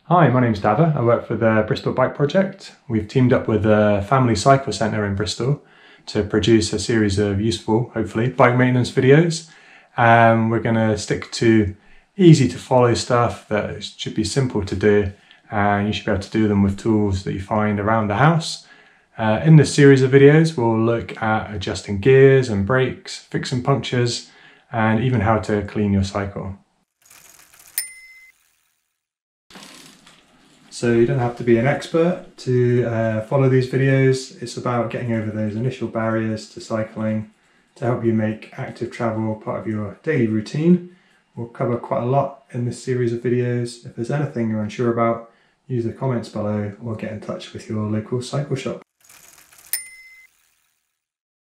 Hi, my name's Davva. I work for the Bristol Bike Project. We've teamed up with the Family Cycling Centre in Bristol to produce a series of useful, hopefully, bike maintenance videos. We're going to stick to easy to follow stuff that should be simple to do, and you should be able to do them with tools that you find around the house. In this series of videos, we'll look at adjusting gears and brakes, fixing punctures, and even how to clean your cycle. So you don't have to be an expert to follow these videos. It's about getting over those initial barriers to cycling to help you make active travel part of your daily routine. We'll cover quite a lot in this series of videos. If there's anything you're unsure about, use the comments below or get in touch with your local cycle shop.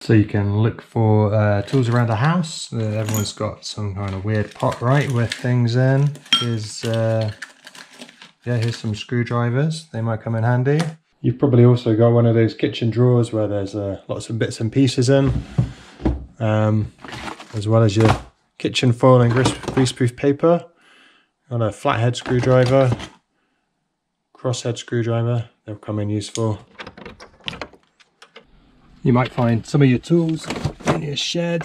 So you can look for tools around the house. Everyone's got some kind of weird pot, right, with things in. Here's some screwdrivers. They might come in handy. You've probably also got one of those kitchen drawers where there's lots of bits and pieces in, as well as your kitchen foil and greaseproof paper. Got a flathead screwdriver, crosshead screwdriver. They'll come in useful. You might find some of your tools in your shed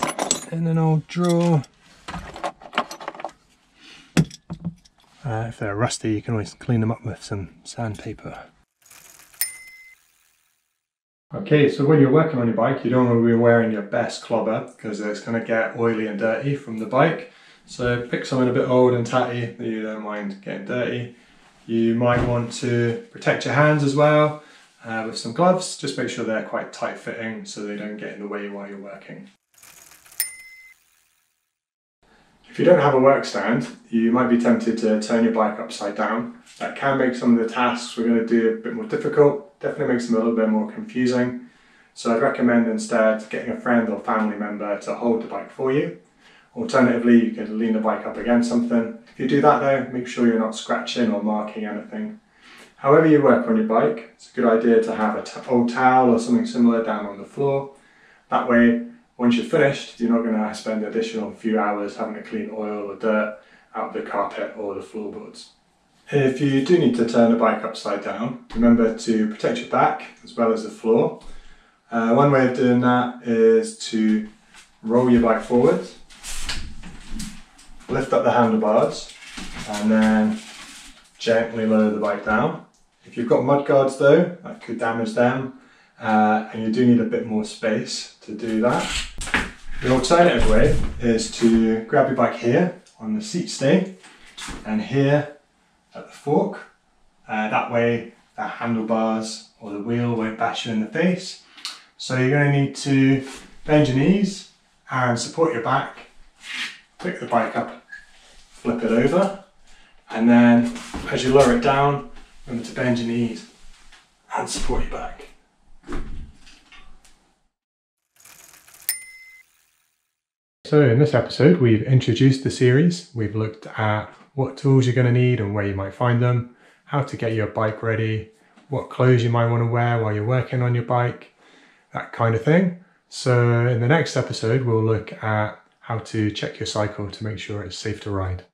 in an old drawer. If they're rusty, you can always clean them up with some sandpaper. Okay, so when you're working on your bike, you don't want to be wearing your best clobber because it's going to get oily and dirty from the bike. So pick something a bit old and tatty that you don't mind getting dirty. You might want to protect your hands as well with some gloves. Just make sure they're quite tight fitting so they don't get in the way while you're working. If you don't have a work stand, you might be tempted to turn your bike upside down. That can make some of the tasks we're going to do a bit more difficult, definitely makes them a little bit more confusing. So I'd recommend instead getting a friend or family member to hold the bike for you. Alternatively, you can lean the bike up against something. If you do that though, make sure you're not scratching or marking anything. However you work on your bike, it's a good idea to have an old towel or something similar down on the floor. That way, once you're finished, you're not going to spend an additional few hours having to clean oil or dirt out of the carpet or the floorboards. If you do need to turn the bike upside down, remember to protect your back as well as the floor. One way of doing that is to roll your bike forward, lift up the handlebars, and then gently lower the bike down. If you've got mud guards though, that could damage them, and you do need a bit more space to do that. The alternative way is to grab your bike here on the seat stay and here at the fork. That way the handlebars or the wheel won't bash you in the face. So you're going to need to bend your knees and support your back, pick the bike up, flip it over, and then as you lower it down, remember to bend your knees and support your back. So in this episode, we've introduced the series. We've looked at what tools you're going to need and where you might find them, how to get your bike ready, what clothes you might want to wear while you're working on your bike, that kind of thing. So in the next episode, we'll look at how to check your cycle to make sure it's safe to ride.